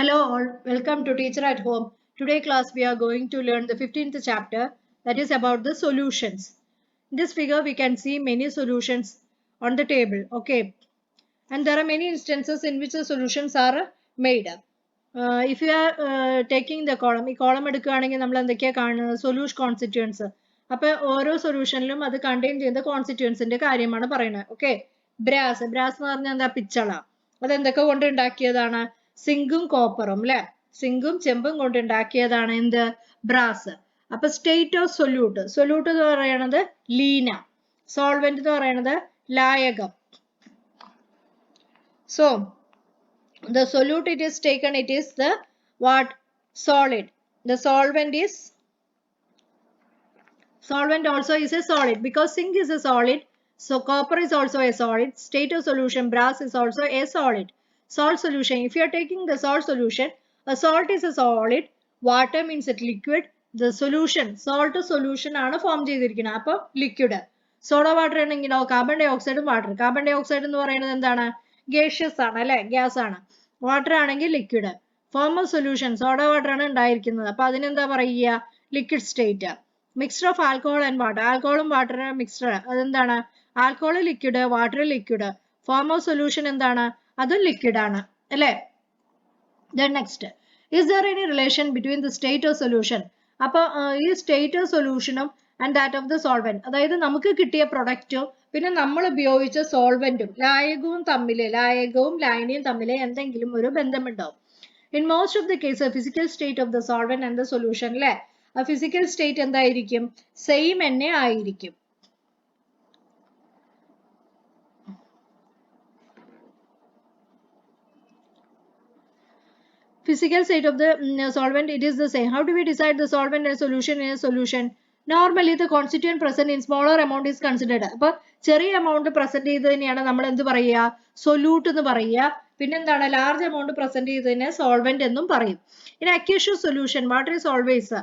Hello all, welcome to Teacher at Home. Today class we are going to learn the 15th chapter, that is about the solutions. In this figure we can see many solutions on the table, okay, and there are many instances in which the solutions are made. If you are taking the column, ഈ column എടുക്കുകയാണെങ്കിൽ നമ്മൾ എന്തൊക്കെയാ കാണുന്നത് solution constituents. അപ്പോൾ ഓരോ സൊല്യൂഷനിലും അത് contain ചെയ്യുന്ന കോൺസ്റ്റിറ്റ്യുവൻസിന്റെ കാര്യമാണ് പറയുന്നത്. ഓക്കെ, ബ്രാസ് എന്ന് പറഞ്ഞാൽ എന്താ, പിച്ചള. അതെന്തൊക്കെ കൊണ്ട് ഉണ്ടാക്കിയതാണ്? സിങ്കും കോപ്പറും അല്ലെ, സിങ്കും ചെമ്പും കൊണ്ട് ഉണ്ടാക്കിയതാണ് എന്ത്, ബ്രാസ്. അപ്പൊ സ്റ്റേറ്റ് ഓഫ് സൊല്യൂട്ട് എന്ന് പറയുന്നത് ലീന, സോൾവെന്റ് എന്ന് പറയുന്നത് ലായകം. So the solute it is taken, it is the what, solid. The solvent also is a solid because zinc is a solid, so copper is also a solid. State of solution brass is also a solid. Salt solution, if you are taking the salt solution, a salt is a solid, water means it liquid, the solution salt solution ആണ് form ചെയ്തിരിക്കുന്നത്, അപ്പോൾ liquid. Soda water ആണെങ്കിലോ carbon ഡൈ ഓക്സൈഡും water. Carbon dioxide എന്ന് പറയുന്നത് എന്താണ്, gaseous ആണ് അല്ലെ, ഗ്യാസ് ആണ്. വാട്ടർ ആണെങ്കിൽ liquid. Form of solution soda water ആണ് ഉണ്ടായിരിക്കുന്നത്, അപ്പൊ അതിനെന്താ പറയുക, liquid state. Mixture of alcohol and water, ആൽക്കഹോളും വാട്ടറും മിക്സ്ചർ, അതെന്താണ്, alcohol liquid, water liquid. Form of solution എന്താണ്, അതും ലിക്വിഡ് ആണ് അല്ലെ. Then next, is there any relation between the state of solution? അപ്പോൾ ഈ സ്റ്റേറ്റ് ഓഫ് സൊല്യൂഷനും and that of the solvent, അതായത് നമുക്ക് കിട്ടിയ പ്രൊഡക്റ്റും പിന്നെ നമ്മൾ ഉപയോഗിച്ച സോൾവെന്റും ലായകവും ലായനിയും തമ്മിൽ എന്തെങ്കിലും ഒരു ബന്ധമുണ്ടാവും. In most of the case physical state of the solvent and the solution അല്ലെ, ആ ഫിസിക്കൽ സ്റ്റേറ്റ് എന്തായിരിക്കും, സെയിം തന്നെ ആയിരിക്കും. Physical state of the solvent, it is the same. How do we decide the solvent and solution in a solution? Normally the constituent present in smaller amount is considered. അപ്പോൾ ചെറിയ amount present ചെയ്തതിനെയാണ് നമ്മൾ എന്ത് പറയുക, solute എന്ന് പറയുക. പിന്നെന്താണ്, large amount present ചെയ്തതിനെ solvent എന്നും പറയും. In aqueous solution water is always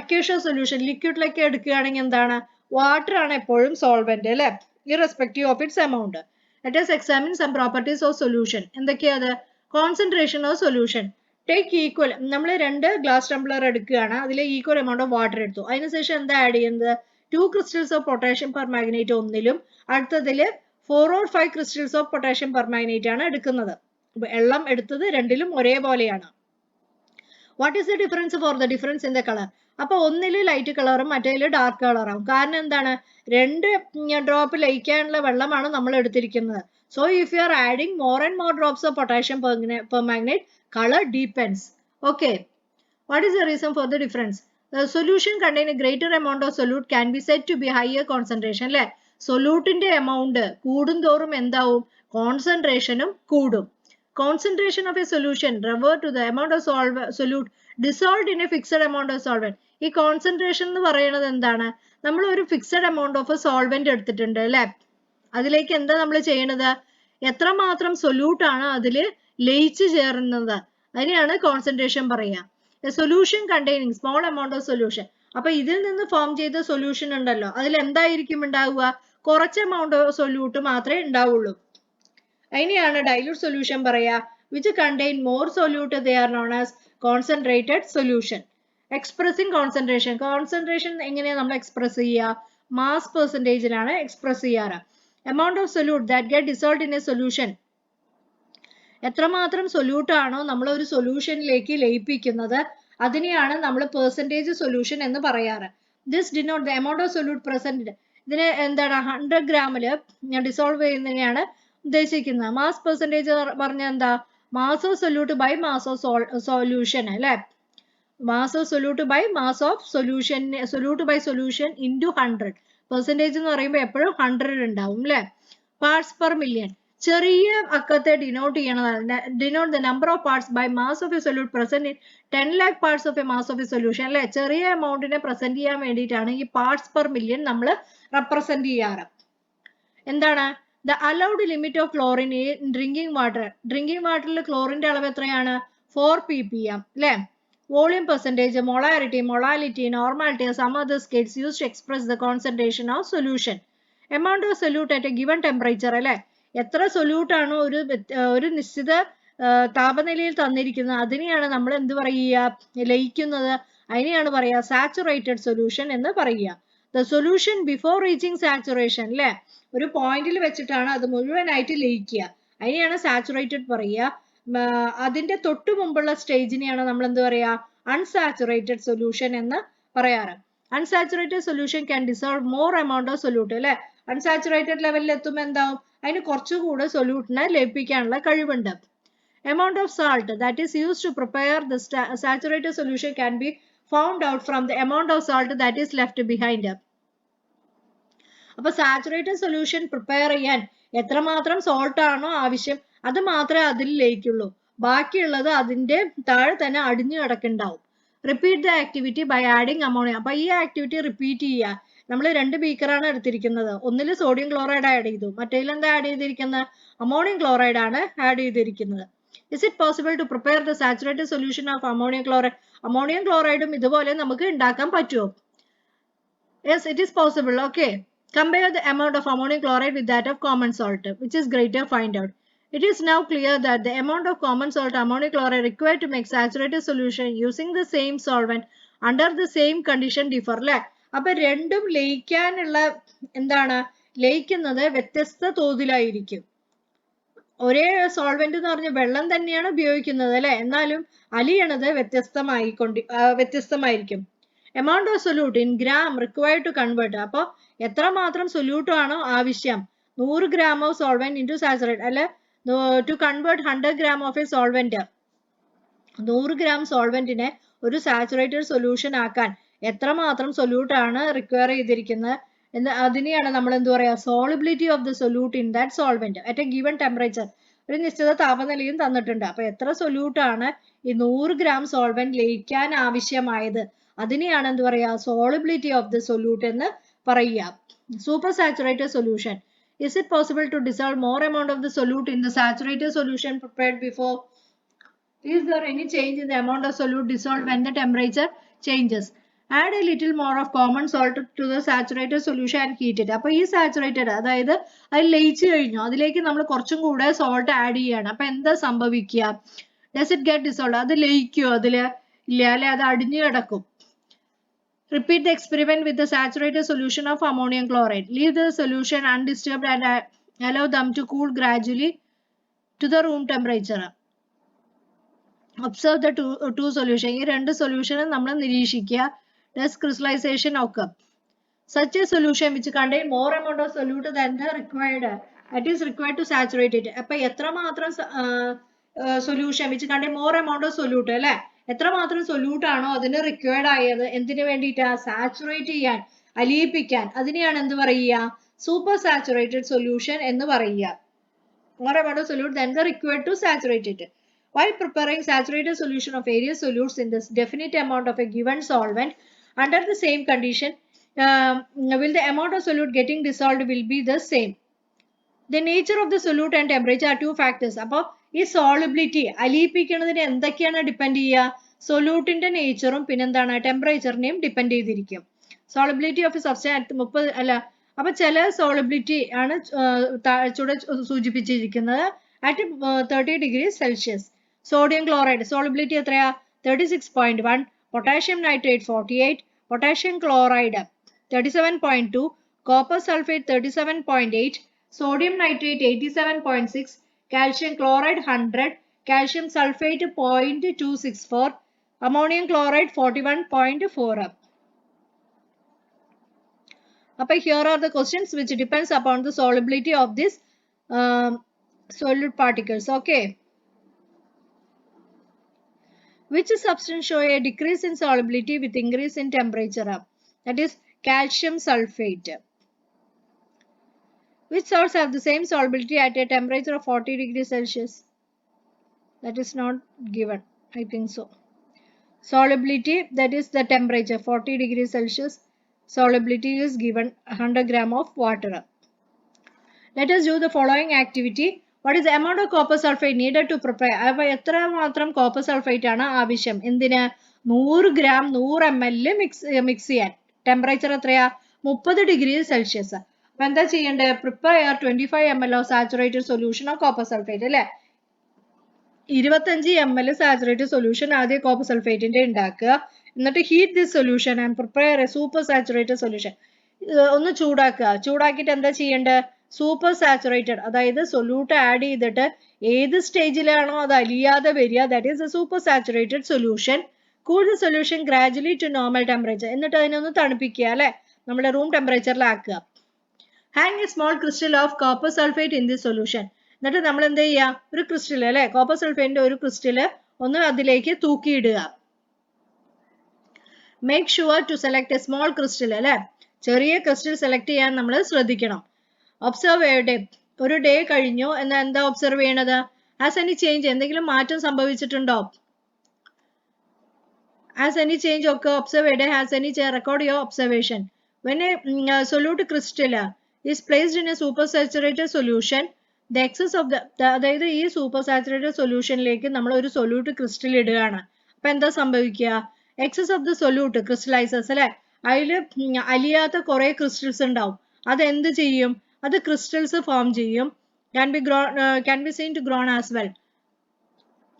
aqueous solution, ലിക്വിഡിലേക്ക് എടുക്കുകയാണെങ്കിൽ എന്താണ്, വാട്ടർ ആണ് എപ്പോഴും സോൾവെന്റ് അല്ലെ, irrespective of its amount. Let us examine some properties of solution. എന്തൊക്കെയാ അത്, concentration of solution. Take equal, നമ്മൾ 2 ഗ്ലാസ് ടംബ്ലർ എടുക്കുകയാണ്, അതിൽ ഈക്വൽ എമൗണ്ട് ഓഫ് വാട്ടർ എടുത്തു. അതിനുശേഷം എന്താ ആഡ് ചെയ്യുന്നത്, 2 ക്രിസ്റ്റൽസ് ഓഫ് പൊട്ടാഷ്യം പെർമാഗ്നേറ്റ് ഒന്നിലും അടുത്തതിൽ 4 or 5 crystals of potassium permanganate ആണ് എടുക്കുന്നത്. വെള്ളം എടുത്തത് രണ്ടിലും ഒരേപോലെയാണ്. What is the difference for the difference in the colour. അപ്പൊ ഒന്നില് ലൈറ്റ് കളറും മറ്റേതിൽ ഡാർക്ക് കളറാവും. കാരണം എന്താണ്, 2 ഡ്രോപ്പ് ലയിക്കാനുള്ള വെള്ളമാണ് നമ്മൾ എടുത്തിരിക്കുന്നത്. So if you are adding more and more drops of potassium permanganate, color deepens. Okay. What is the reason for the difference? The solution containing a greater amount of solute can be said to be higher concentration. അല്ലെ, സൊല്യൂട്ടിന്റെ amount കൂടുന്തോറും എന്താവും, കോൺസെൻട്രേഷനും കൂടും. Concentration of a solution refer to the amount of solute dissolved in a fixed amount of solvent. ഈ concentration എന്ന് പറയുന്നത് എന്താണ്, നമ്മൾ ഒരു ഫിക്സഡ് എമൗണ്ട് ഓഫ് സോൾവെന്റ് എടുത്തിട്ടുണ്ട് അല്ലെ, അതിലേക്ക് എന്താ നമ്മൾ ചെയ്യണത്, എത്രമാത്രം സൊല്യൂട്ട് ആണ് അതിൽ ലയിച്ചു ചേർന്നത്, അതിനെയാണ് കോൺസെൻട്രേഷൻ പറയുക. Solution containing small amount of solution, അപ്പൊ ഇതിൽ നിന്ന് ഫോം ചെയ്ത സൊല്യൂഷൻ ഉണ്ടല്ലോ, അതിൽ എന്തായിരിക്കും ഉണ്ടാവുക, കുറച്ച് എമൗണ്ട് ഓഫ് സൊല്യൂട്ട് മാത്രമേ ഉണ്ടാവുള്ളൂ. അതിനെയാണ് ഡൈല്യൂട്ട് സൊല്യൂഷൻ പറയുക. Which contain more solute, they are known as concentrated solution. Expressing concentration, concentration എങ്ങനെയാണ് നമ്മൾ എക്സ്പ്രസ് ചെയ്യുക, മാസ് പെർസെൻറ്റേജിലാണ് എക്സ്പ്രസ് ചെയ്യാറ്. amount of solute that get dissolved in a solution, എത്രമാത്രം സൊല്യൂട്ട് ആണോ നമ്മൾ ഒരു സൊല്യൂഷനിലേക്ക് ലയിപ്പിക്കുന്നത് അതിനെയാണ് നമ്മൾ പെർസെൻറ്റേജ് സൊല്യൂഷൻ എന്ന് പറയാറ്. this denote the amount of solute present. ഇതിനെ എന്താണ്, 100 ഗ്രാമിൽ ഡിസോൾവ് ചെയ്യുന്നതിനെയാണ് ഉദ്ദേശിക്കുന്നത്. മാസ് പെർസെൻറ്റേജ് പറഞ്ഞാൽ എന്താ, mass of solute by mass of solution അല്ലെ, mass of solute by mass of solution, solute by solution into 100. Percentage എന്ന് പറയുമ്പോൾ എപ്പോഴും 100 ഉണ്ടാവും അല്ലെ. പാർട്സ് പെർ മില്യൺ, ചെറിയ അക്കത്തെ ഡിനോട്ട് ചെയ്യണതാണ്, denote the number of parts by mass of a solute present in 10 lakh parts of a mass of a solution അല്ലെ. ചെറിയ എമൗണ്ടിനെ പ്രസന്റ് ചെയ്യാൻ വേണ്ടിയിട്ടാണ് ഈ പാർട്സ് പെർ മില്യൺ നമ്മൾ റെപ്രസെന്റ് ചെയ്യാറ്. എന്താണ്, the allowed limit of chlorine in drinking water, drinking വാട്ടറിൽ ക്ലോറിന്റെ അളവ് എത്രയാണ്, 4 ppm അല്ലെ. Volume percentage, molarity, molality, normality, some other scales used to express the concentration of solution. Amount of solute at a given temperature അല്ലെ, എത്ര solute ആണോ ഒരു നിശ്ചിത താപനിലയിൽ തന്നിരിക്കുന്നത് അതിനെയാണ് നമ്മൾ എന്ത് പറയുക ലയിക്കുന്നത് അതിനെയാണ് പറയുക സാച്ചുറേറ്റഡ് സൊല്യൂഷൻ എന്ന് പറയുക. The solution before reaching saturation അല്ലെ ഒരു പോയിന്റിൽ വെച്ചിട്ടാണ് അത് മുഴുവനായിട്ട് ലയിക്കുക അതിനെയാണ് സാച്ചുറേറ്റഡ് പറയുക. അതിന്റെ തൊട്ടു മുമ്പുള്ള സ്റ്റേജിനെയാണ് നമ്മൾ എന്ത് പറയുക അൺസാച്ചുറേറ്റഡ് സൊല്യൂഷൻ എന്ന് പറയാറ്. Unsaturated solution can dissolve more amount of solute അല്ലെ അൺസാച്ചുറേറ്റഡ് ലെവലിൽ എത്തുമ്പോൾ എന്താവും അതിന് കുറച്ചുകൂടെ സൊല്യൂട്ടിനെ ലയിപ്പിക്കാനുള്ള കഴിവുണ്ട്. Amount of salt that is used to prepare the saturated solution can be found out from the amount of salt that is left behind. അപ്പോൾ saturated solution prepare ചെയ്യാൻ എത്രമാത്രം സോൾട്ട് ആണോ ആവശ്യം അത് മാത്രമേ അതിൽ ലയിക്കുള്ളൂ ബാക്കിയുള്ളത് അതിന്റെ താഴെ തന്നെ അടിഞ്ഞു കിടക്കുന്നുണ്ടാവും. Repeat the activity by adding ammonia. അപ്പൊ ഈ ആക്ടിവിറ്റി റിപ്പീറ്റ് ചെയ്യുക. നമ്മൾ 2 ബീക്കറാണ് എടുത്തിരിക്കുന്നത്. ഒന്നിൽ സോഡിയം ക്ലോറൈഡ് ആഡ് ചെയ്തു മറ്റേതിൽ എന്താ ആഡ് ചെയ്തിരിക്കുന്നത് അമോണിയം ക്ലോറൈഡ് ആണ് ആഡ് ചെയ്തിരിക്കുന്നത്. Is it possible to prepare the saturated solution of ammonium chloride? Ammonium chloride ഇതുപോലെ നമുക്ക് ഉണ്ടാക്കാൻ പറ്റുമോ? Yes, it is possible. Okay. Compare the amount of ammonium chloride with that of common salt. Which is greater? Find out. It is now clear that the amount of common salt ammonium chloride required to make saturated solution using the same solvent under the same condition differ. അല്ലേ അപ്പൊ രണ്ടും ലയിക്കാനുള്ള എന്താണ് ലയിക്കുന്നത് വ്യത്യസ്ത തോതിലായിരിക്കും. ഒരേ solvent എന്ന് പറഞ്ഞ വെള്ളം തന്നെയാണ് ഉപയോഗിക്കുന്നത് അല്ലെ എന്നാലും അലിയണത് വ്യത്യസ്തമായിരിക്കും. Amount of solute in gram required to convert. അപ്പോൾ എത്രമാത്രം സൊല്യൂട്ട് ആണോ ആവശ്യം 100 gram of solvent into saturate അല്ലെ to convert 100 gram of a solvent 100 gram സോൾവെന്റിനെ ഒരു സാച്ചുറേറ്റഡ് സൊല്യൂഷൻ ആക്കാൻ എത്രമാത്രം സൊല്യൂട്ട് ആണ് റിക്വയർ ചെയ്തിരിക്കുന്നത് എന്ന് അതിനെയാണ് നമ്മൾ എന്ത് പറയാ solubility of the solute in that solvent at A given temperature. ഒരു നിശ്ചിത താപനിലയും തന്നിട്ടുണ്ട്. അപ്പൊ എത്ര സൊല്യൂട്ട് ആണ് ഈ 100 gram സോൾവെന്റ് ലയിക്കാൻ ആവശ്യമായത് അതിനെയാണ് എന്ത് പറയാ സോളിബിലിറ്റി ഓഫ് ദ സൊല്യൂട്ട് എന്ന് പറയുക. Super saturated solution. Is it possible to dissolve more amount of the solute in the saturated solution prepared before? Is there any change in the amount of solute dissolved when the temperature changes? Add a little more of common salt to the saturated solution and heat it. അപ്പോൾ ഈ saturated അതായത് അത് ലയിച്ചു കഴിഞ്ഞു അതിലേക്ക് നമ്മൾ കുറച്ചും കൂടെ സോൾട്ട് ആഡ് ചെയ്യാണ്. അപ്പൊ എന്താ സംഭവിക്കുക Does it get dissolved? അത് ലയിക്കുമോ അതില് ഇല്ല അല്ലെ അത് അടിഞ്ഞു കിടക്കും. Repeat the experiment with the saturated solution of ammonium chloride. Leave the solution undisturbed and allow them to cool gradually to the room temperature. Observe the two solutions. ഈ രണ്ട് സൊല്യൂഷനും നമ്മൾ നിരീക്ഷിക്കുക. Does crystallization occur? Such a solution which contain more amount of solute than the required that is required to saturate it. അപ്പോൾ എത്രമാത്രം solution which contain more amount of solute അല്ലേ എത്രമാത്രം solute ആണോ അതിന് റിക്വയർഡ് ആയത് എന്തിനു വേണ്ടിയിട്ടാ സാച്ചുറേറ്റ് ചെയ്യാൻ അലിയിപ്പിക്കാൻ അതിനെയാണ് എന്ത് പറയുക സൂപ്പർ സാച്ചുറേറ്റഡ് സൊല്യൂഷൻ എന്ന് പറയുക. More amount of solute than the required to saturate it. While preparing saturated solution of various solutes in this definite amount of a given solvent under the same condition, will the amount of solute getting dissolved will be the same. The nature of the solute and temperature are two factors. അപ്പോൾ ഈ solubility അലിയിപ്പിക്കുന്നതിന് എന്തൊക്കെയാണ് depend ചെയ്യുക സൊല്യൂട്ടിന്റെ നേച്ചറും പിന്നെന്താണ് ടെമ്പറേച്ചറിനെയും depend ചെയ്തിരിക്കും. Solubility of substance 30 അല്ല അപ്പൊ ചില സോളിബിലിറ്റി ആണ് ചൂടെ സൂചിപ്പിച്ചിരിക്കുന്നത് at 30 degrees Celsius. Sodium chloride solubility എത്രയാ 36.1, potassium nitrate 48, potassium chloride 37.2, copper sulphate 37.8, sodium nitrate 87.6, calcium chloride 100, calcium sulfate 0.264, ammonium chloride 41.4. But here are the questions which depends upon the solubility of these solute particles. Okay. Which substance show a decrease in solubility with increase in temperature? That is calcium sulfate. Which salts have the same solubility at a temperature of 40 degrees Celsius? That is not given. I think so. Solubility, that is the temperature 40 degrees Celsius. Solubility is given 100 gram of water. Let us do the following activity. What is the amount of copper sulfate needed to prepare? അപ്പോൾ എത്ര മാത്രം copper sulfate ആണ് ആവശ്യം എന്തിന് 100 gram 100 ml mix ചെയ്യാൻ temperature എത്രയാ 30 degree Celsius. അപ്പൊ എന്താ ചെയ്യേണ്ടത് prepare 25 ml of saturated solution of copper sulfate അല്ലേ 25 ml സാച്ചുറേറ്റഡ് സൊല്യൂഷൻ ആദ്യം കോപ്പർ സൾഫേറ്റിന്റെ ഉണ്ടാക്കുക. എന്നിട്ട് heat this solution and prepare a super saturated solution. ഒന്ന് ചൂടാക്കുക. ചൂടാക്കിയിട്ട് എന്താ ചെയ്യേണ്ടത്? സൂപ്പർ സാച്ചുറേറ്റഡ്, അതായത് സൊല്യൂട്ട് ആഡ് ചെയ്തിട്ട് ഏത് സ്റ്റേജിലാണോ അത് അലിയാതെ വരിക, that is a super saturated solution. Cool the solution gradually to normal temperature. എന്നിട്ട് അതിനൊന്ന് തണുപ്പിക്കുക അല്ലെ, നമ്മുടെ റൂം ടെമ്പറേച്ചറിലാക്കുക. Hang a small crystal of copper sulphate in this solution. എന്നിട്ട് നമ്മൾ എന്ത് ചെയ്യുക? ഒരു ക്രിസ്റ്റൽ അല്ലെ, കോപ്പർ സൾഫേറ്റിന്റെ ഒരു ക്രിസ്റ്റല് ഒന്ന് അതിലേക്ക് തൂക്കിയിടുക. Make sure to select a small crystal അല്ലെ, ചെറിയ ക്രിസ്റ്റൽ സെലക്ട് ചെയ്യാൻ നമ്മൾ ശ്രദ്ധിക്കണം. Observe a day. ഒരു ഡേ കഴിഞ്ഞു എന്നാൽ എന്താ ഒബ്സർവ് ചെയ്യണത്? ഹാസ് എനി ചേഞ്ച്, എന്തെങ്കിലും മാറ്റം സംഭവിച്ചിട്ടുണ്ടോ? Has any change occurred? Observe a day. Has any change? Record your observation. When a solute crystal is placed in a supersaturated solution, the excess of the അതായത് ഈ supersaturated solutionലേക്ക് നമ്മൾ ഒരു solute crystal ഇടുകയാണ്. അപ്പൊ എന്താ സംഭവിക്കുക? Excess of the solute crystallizes അല്ലെ, അതിൽ അലിയാത്ത കുറെ crystals ഉണ്ടാവും. അത് എന്ത് ചെയ്യും? അത് crystals form ചെയ്യും. Can be seen to grown as well.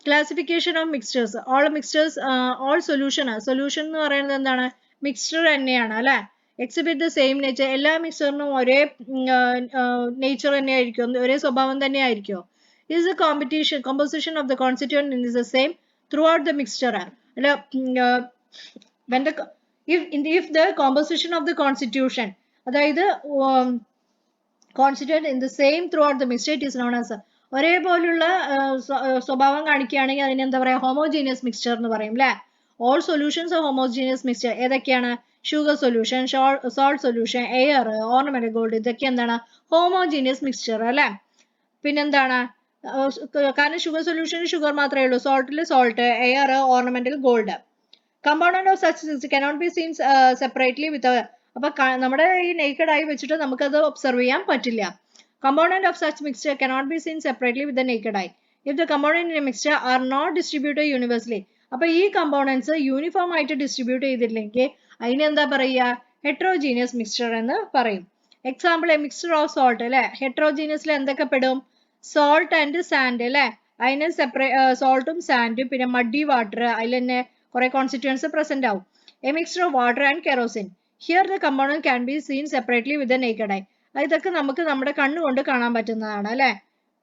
Classification of mixtures. All mixtures, all solution എന്ന് പറയുന്നത് എന്താണ്? മിക്സ്ചർ തന്നെയാണ് അല്ലെ. Exhibit the same nature. എല്ലാ മിക്സ്ചറിനും ഒരേ നേച്ചർ തന്നെയായിരിക്കും, ഒരേ സ്വഭാവം തന്നെയായിരിക്കും. Is the composition of the constituent is the same throughout the mixture? അല്ല, when the if the composition of the constitution, അതായത് constituent in the same throughout the mixture, it is known as ഒരേപോലുള്ള സ്വഭാവം കാണിക്കുകയാണെങ്കിൽ അതിന് എന്താ പറയാ? Homogeneous mixture എന്ന് പറയും അല്ലെ. All solutions of homogeneous mixture ഏതൊക്കെയാണ്? Sugar solution, salt solution, air, ornament gold, ഇതൊക്കെ എന്താണ്? ഹോമോജീനിയസ് മിക്സ്ചർ അല്ലെ. പിന്നെന്താണ്? കാരണം ഷുഗർ സൊല്യൂഷനിൽ ഷുഗർ മാത്രമേ ഉള്ളൂ, സോൾട്ടിൽ salt, air, ornamental gold. Component of such cannot be seen separately with അപ്പൊ നമ്മുടെ ഈ നേക്കഡ് ആയി വെച്ചിട്ട് നമുക്കത് ഒബ്സർവ് ചെയ്യാൻ പറ്റില്ല. Component of such mixture cannot be seen separately with the naked eye. If the component in a mixture are not distributed universally, അപ്പോൾ ഈ കമ്പോണൻസ് യൂണിഫോം ആയിട്ട് ഡിസ്ട്രിബ്യൂട്ട് ചെയ്തില്ലെങ്കിൽ അതിന് എന്താ പറയുക? ഹെട്രോജീനിയസ് മിക്സ്ചർ എന്ന് പറയും. Example A mixture of salt അല്ലെ, ഹെട്രോജീനിയസിൽ എന്തൊക്കെ പെടും? സോൾട്ട് ആൻഡ് സാൻഡ് അല്ലെ, അതിന് സോൾട്ടും സാൻഡും, പിന്നെ മഡി വാട്ടർ, അതിൽ തന്നെ കുറെ കോൺസ്റ്റിറ്റ്യൂവൻസ് പ്രസന്റ് ആവും. A mixture of water and kerosene. Here the component can be seen separately with the naked I. ഇതൊക്കെ നമുക്ക് നമ്മുടെ കണ്ണുകൊണ്ട് കാണാൻ പറ്റുന്നതാണ് അല്ലെ.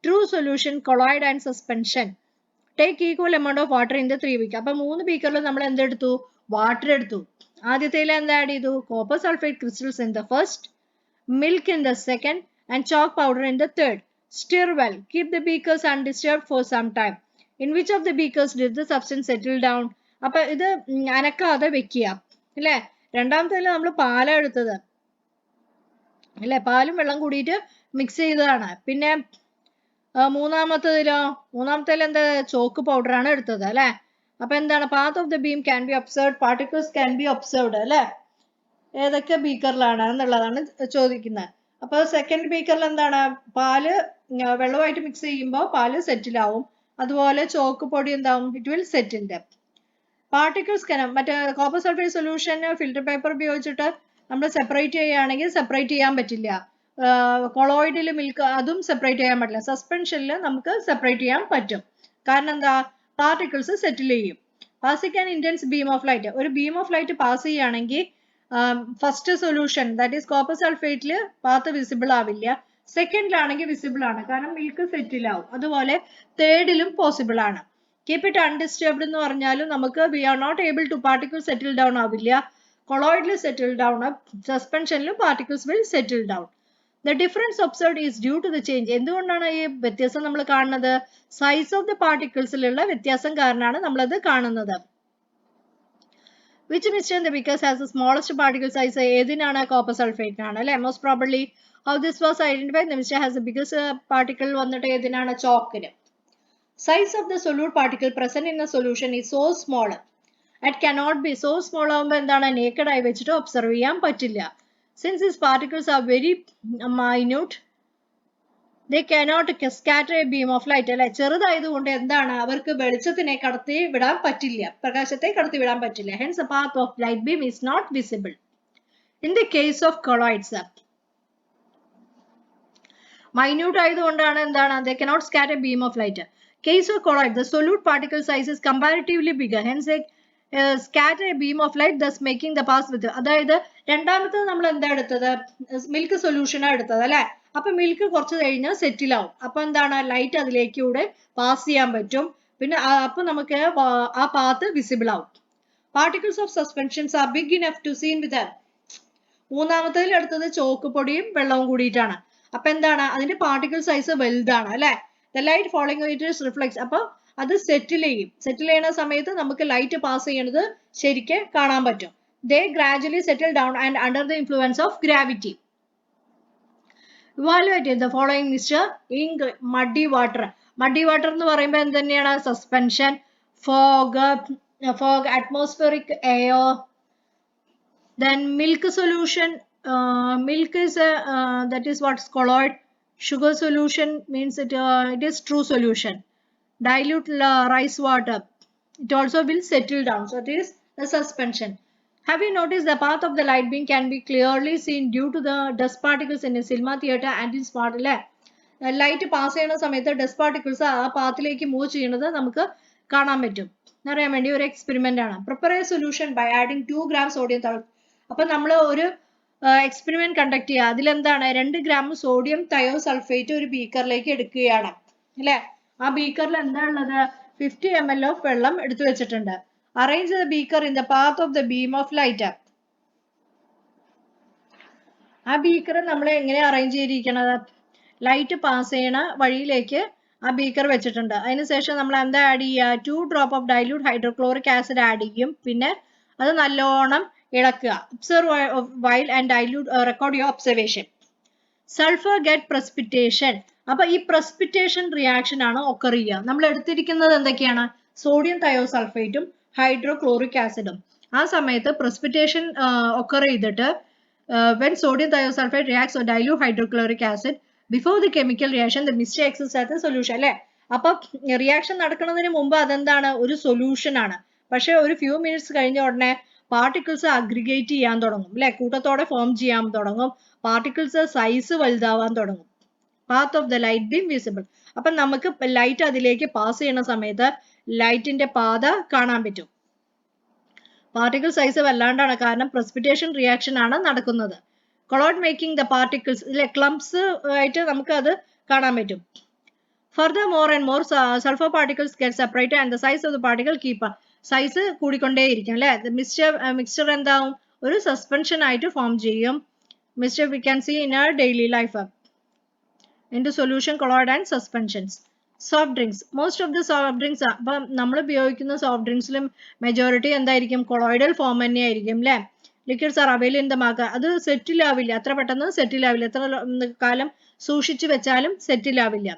True solution, colloid and suspension. Take equal amount of water in the 3 beaker. അപ്പൊ 3 ബീക്കറിൽ നമ്മൾ എന്തെടുത്തു? വാട്ടർ എടുത്തു. ആദ്യത്തേൽ എന്താ ആഡ് ചെയ്തു? Copper sulphate crystals in the first, milk in the second and chalk powder in the third. Stir well. Keep the beakers undisturbed for some time. In which of the beakers did the substance settle down? അപ്പൊ ഇത് അനക്കാതെ വെക്കുക അല്ലെ. രണ്ടാമത്തേൽ നമ്മൾ പാലാണ് എടുത്തത് അല്ലെ, പാലും വെള്ളം കൂടിയിട്ട് മിക്സ് ചെയ്തതാണ്. പിന്നെ മൂന്നാമത്തേൽ എന്താ? ചോക്ക് പൗഡർ ആണ് എടുത്തത് അല്ലെ. അപ്പൊ എന്താണ്? Path of the beam can be observed, particles can be observed അല്ലെ. ഏതൊക്കെ ബീക്കറിലാണ് എന്നുള്ളതാണ് ചോദിക്കുന്നത്. അപ്പൊ സെക്കൻഡ് ബീക്കറിൽ എന്താണ്? പാല് വെള്ളമായിട്ട് മിക്സ് ചെയ്യുമ്പോൾ പാല് സെറ്റിലാവും. അതുപോലെ ചോക്ക് പൊടി എന്താവും? It will settle. പാർട്ടിക്കിൾസ് മറ്റേ copper sulphate solution filter paper ഉപയോഗിച്ചിട്ട് നമ്മൾ സെപ്പറേറ്റ് ചെയ്യുകയാണെങ്കിൽ സെപ്പറേറ്റ് ചെയ്യാൻ പറ്റില്ല. കൊളോയിഡിൽ മിൽക്ക് അതും സെപ്പറേറ്റ് ചെയ്യാൻ പറ്റില്ല. സസ്പെൻഷനിൽ നമുക്ക് സെപ്പറേറ്റ് ചെയ്യാൻ പറ്റും. കാരണം എന്താ? പാർട്ടിക്കിൾസ് സെറ്റിൽ ചെയ്യും. Passing an intense beam of light. ഒരു ബീം ഓഫ് ലൈറ്റ് പാസ് ചെയ്യുകയാണെങ്കിൽ first solution that is copper സൾഫേറ്റിൽ പാത്ത് വിസിബിൾ ആവില്ല. സെക്കൻഡിലാണെങ്കിൽ വിസിബിൾ ആണ്, കാരണം മിൽക്ക് സെറ്റിലാവും. അതുപോലെ തേർഡിലും പോസിബിൾ ആണ്. കീപ് ഇറ്റ് അൺഡിസ്റ്റർബ്ഡ് എന്ന് പറഞ്ഞാലും നമുക്ക് we are not able to particle settle down ആവില്ല. കൊളോയിഡിൽ സെറ്റിൽ ഡൗൺ, സസ്പെൻഷനിലും particles will settle down. The difference observed is due to the change. എന്തുകൊണ്ടാണ് ഈ വ്യത്യാസം നമ്മൾ കാണുന്നത്? സൈസ് ഓഫ് ദ പാർട്ടിക്കിൾസിലുള്ള വ്യത്യാസം കാരണമാണ് നമ്മളത് കാണുന്നത്. Which mixture in the beakers has the smallest particle size? ഏതിനാണ്? കോപ്പർ സൾഫേറ്റിനാണ് അല്ലെ. Most probably how this was identified? The mixture has the biggest particle വന്നിട്ട് ഏതിനാണ്? ചോക്കിന്. Size of the solute particle present in the solution is so small. It cannot be so small ആവുമ്പോൾ എന്താണ്? Naked ആയി വെച്ചിട്ട് observe ചെയ്യാൻ പറ്റില്ല. Since these particles are very minute, they cannot scatter a beam of light. അല്ലെ, ചെറുതായതുകൊണ്ട് എന്താണ്? അവർക്ക് വെളിച്ചത്തിനെ കടത്തി വിടാൻ പറ്റില്ല, പ്രകാശത്തെ കടത്തി വിടാൻ പറ്റില്ല. Hence the path of light beam is not visible. In the case of colloids, minute ആയതുകൊണ്ടാണ് എന്താണ്? They cannot scatter a beam of light. Case of colloid, the solute particle size is comparatively bigger, hence they scatter a beam of light, thus making the pass with. അതായത് രണ്ടാമത്തെ നമ്മൾ എന്താ എടുത്തത്, milk solution എടുത്തത് അല്ലെ. അപ്പൊ milk കുറച്ച് കഴിഞ്ഞാൽ സെറ്റിൽ ആവും. അപ്പൊ എന്താണ്, ലൈറ്റ് അതിലേക്കൂടെ പാസ് ചെയ്യാൻ പറ്റും. പിന്നെ അപ്പൊ നമുക്ക് ആ പാത്ത് വിസിബിൾ ആവും. Particles of suspensions are big enough to seen with. മൂന്നാമത്തേൽ എടുത്തത് ചോക്ക് പൊടിയും വെള്ളവും കൂടിയിട്ടാണ്. അപ്പൊ എന്താണ്, അതിന്റെ പാർട്ടിക്കിൾ സൈസ് വലുതാണ് അല്ലെ. The light falling on it is reflects. അപ്പൊ അത് സെറ്റിൽ ചെയ്യും. സെറ്റിൽ ചെയ്യുന്ന സമയത്ത് നമുക്ക് ലൈറ്റ് പാസ് ചെയ്യുന്നത് ശരിക്ക് കാണാൻ പറ്റും. They gradually settle down and under the influence of gravity. Evaluate the following mixture in muddy water. Muddy water എന്ന് പറയുമ്പോൾ എന്ത് തന്നെയാണ്, suspension, fog, atmospheric air, then milk solution. Milk is that is what's colloid. Sugar solution means it is true solution. Dilute rice water, it also will settle down, so it is the suspension. Have you noticed the path of the light beam can be clearly seen due to the dust particles in a cinema theater and in smart light pass ചെയ്യുന്ന സമയത്ത് dust particles ആ പാത്തിലേക്ക് move ചെയ്യുന്നത് നമുക്ക് കാണാൻ പറ്റും എന്നറിയാൻ വേണ്ടി ഒരു എക്സ്പെരിമെന്റ് ആണ്. Prepare a solution by adding 2 gram sodium. അപ്പൊ നമ്മൾ ഒരു എക്സ്പെരിമെന്റ് കണ്ടക്ട് ചെയ്യുക. അതിലെന്താണ്, 2 gram സോഡിയം തയോസൾഫേറ്റ് ഒരു ബീക്കറിലേക്ക് എടുക്കുകയാണ് അല്ലെ. ആ ബീക്കറിൽ എന്താ ഉള്ളത്, 50 ml ഓഫ് വെള്ളം എടുത്തു വെച്ചിട്ടുണ്ട്. Arrange the beaker in the path of the beam of light. ആ ബീക്കർ നമ്മൾ എങ്ങനെ അറേഞ്ച് ചെയ്തിരിക്കണത്, ലൈറ്റ് പാസ് ചെയ്യണ വഴിയിലേക്ക് ആ ബീക്കർ വെച്ചിട്ടുണ്ട്. അതിനുശേഷം നമ്മൾ എന്താ ആഡ് ചെയ്യുക, 2 drop of dilute hydrochloric acid add ചെയ്യും. പിന്നെ അത് നല്ലോണം ഇളക്കുക. Observe while and dilute, record your observation. Sulphur get precipitation. അപ്പൊ ഈ പ്രസിപ്പിറ്റേഷൻ റിയാക്ഷൻ ആണ് ഒക്കർ ചെയ്യുക. നമ്മൾ എടുത്തിരിക്കുന്നത് എന്തൊക്കെയാണ്, സോഡിയം തയോസൾഫേറ്റും ഹൈഡ്രോക്ലോറിക് ആസിഡും. ആ സമയത്ത് പ്രസിപ്പിറ്റേഷൻ ഒക്കർ ചെയ്തിട്ട് when sodium thiosulfate reacts with dilute hydrochloric acid before the chemical reaction, the mixture exists as a solution അല്ലെ. അപ്പൊ റിയാക്ഷൻ നടക്കുന്നതിന് മുമ്പ് അതെന്താണ്, ഒരു സൊല്യൂഷൻ ആണ്. പക്ഷെ ഒരു ഫ്യൂ മിനിറ്റ്സ് കഴിഞ്ഞ ഉടനെ പാർട്ടിക്കിൾസ് അഗ്രിഗേറ്റ് ചെയ്യാൻ തുടങ്ങും അല്ലെ, കൂട്ടത്തോടെ ഫോം ചെയ്യാൻ തുടങ്ങും. പാർട്ടിക്കിൾസ് സൈസ് വലുതാവാൻ തുടങ്ങും. Path of the light beam visible. അപ്പൊ നമുക്ക് ലൈറ്റ് അതിലേക്ക് പാസ് ചെയ്യുന്ന സമയത്ത് ലൈറ്റിന്റെ പാത കാണാൻ പറ്റും. പാർട്ടിക്കിൾ സൈസ് വല്ലാണ്ടാണ്, കാരണം പ്രസിപ്പിറ്റേഷൻ റിയാക്ഷൻ ആണ് നടക്കുന്നത്. Colloid making the particles, clumps ആയിട്ട് നമുക്ക് അത് കാണാൻ പറ്റും. Further more and more sulphur particles get separated and the size of the particle keep. Size കൂടിക്കൊണ്ടേയിരിക്കും അല്ലെ. മിക്സ്ചർ എന്താവും, ഒരു സസ്പെൻഷൻ ആയിട്ട് ഫോം ചെയ്യും. Mixture we can see in our daily life. into solution, colloid and suspensions. Soft drinks, most of the soft drinks അപ്പൊ നമ്മൾ ഉപയോഗിക്കുന്ന soft ഡ്രിങ്ക്സിലും majority എന്തായിരിക്കും, കൊളോയിഡൽ ഫോം തന്നെ ആയിരിക്കും അല്ലെ. Liquids are available in the market. അത് സെറ്റിൽ ആവില്ല, അത്ര പെട്ടെന്ന് സെറ്റിൽ ആവില്ല. എത്ര കാലം സൂക്ഷിച്ചു വെച്ചാലും സെറ്റിൽ ആവില്ല.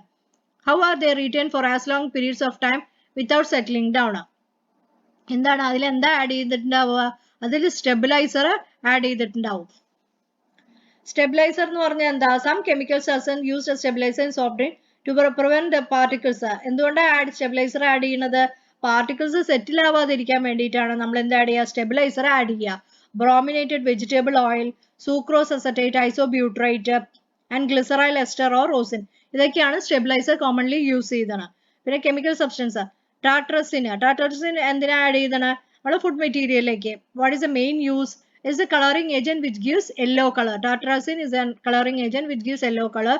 How are they return for as long periods of time without settling down. എന്താണ് അതിൽ എന്താ ആഡ് ചെയ്തിട്ടുണ്ടാവുക, അതിൽ സ്റ്റെബിലൈസർ ആഡ് ചെയ്തിട്ടുണ്ടാവും. സ്റ്റെബിലൈസർ എന്ന് പറഞ്ഞാൽ എന്താ, some chemicals are used as stabilizer in soft drink to prevent the particles. എന്തുകൊണ്ടാണ് സ്റ്റെബിലൈസർ ആഡ് ചെയ്യുന്നത്, പാർട്ടിക്കിൾസ് സെറ്റിൽ ആവാതിരിക്കാൻ വേണ്ടിയിട്ടാണ് നമ്മൾ എന്താ ആഡ് ചെയ്യുക, സ്റ്റെബിലൈസർ ആഡ് ചെയ്യുക. Brominated vegetable oil, sucrose acetate, isobutyrate and glyceryl ester or rosin, ഇതൊക്കെയാണ് stabiliser commonly use ചെയ്തത്. പിന്നെ കെമിക്കൽ സബ്സ്റ്റൻസ് ടാർട്രസിൻ എന്തിനാ ആഡ് ചെയ്തത്, നമ്മുടെ ഫുഡ് മെറ്റീരിയലിലേക്ക്. What is the main use, is the coloring agent which gives yellow color. Tartrazine is a coloring agent which gives yellow color.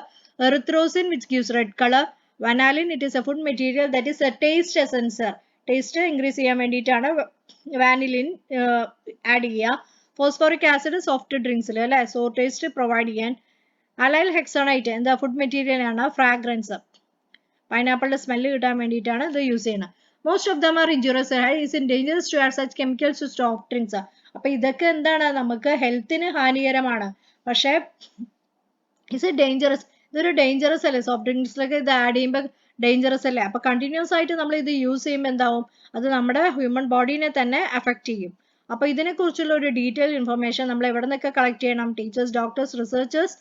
Erythrocin which gives red color. Vanillin, it is a food material that is a taste enhancer. Taste increase ചെയ്യാൻ വേണ്ടിയിട്ടാണ് vanillin add ചെയ്യുക. Phosphoric acid soft drinks അല്ലെ, so taste provide ചെയ്യാൻ. Allyl hexanate എന്താ food material ആണ്, fragrance, പൈനാപ്പിളിന്റെ smell കിട്ടാൻ വേണ്ടിയിട്ടാണ് ഇത് യൂസ് ചെയ്യുന്നത്. Most of them are injurious. It is dangerous to add such chemicals to soft drinks. അപ്പൊ ഇതൊക്കെ എന്താണ്, നമുക്ക് ഹെൽത്തിന് ഹാനികരമാണ്. പക്ഷെ ഇറ്റ്സ് ഡേഞ്ചറസ്, ഇതൊരു ഡേഞ്ചറസ് അല്ലേ, സോഫ്റ്റ് ഡ്രിങ്ക്സിലൊക്കെ ഇത് ആഡ് ചെയ്യുമ്പോൾ ഡേഞ്ചറസ് അല്ലേ. അപ്പൊ കണ്ടിന്യൂസ് ആയിട്ട് നമ്മൾ ഇത് യൂസ് ചെയ്യുമ്പോൾ എന്താവും, അത് നമ്മുടെ ഹ്യൂമൻ ബോഡീനെ തന്നെ അഫക്ട് ചെയ്യും. അപ്പൊ ഇതിനെക്കുറിച്ചുള്ള ഒരു ഡീറ്റെയിൽ ഇൻഫർമേഷൻ നമ്മൾ എവിടെ നിന്നൊക്കെ കളക്ട് ചെയ്യണം, teachers, doctors, researchers,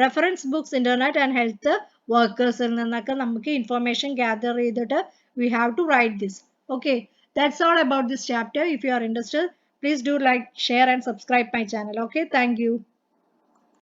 reference books, internet and health വർക്കേഴ്സിൽ നിന്നൊക്കെ നമുക്ക് ഇൻഫർമേഷൻ ഗ്യാദർ ചെയ്തിട്ട് we have to write this. Okay, that's all about this chapter. If you are interested, please do like, share and subscribe my channel. Okay, thank you.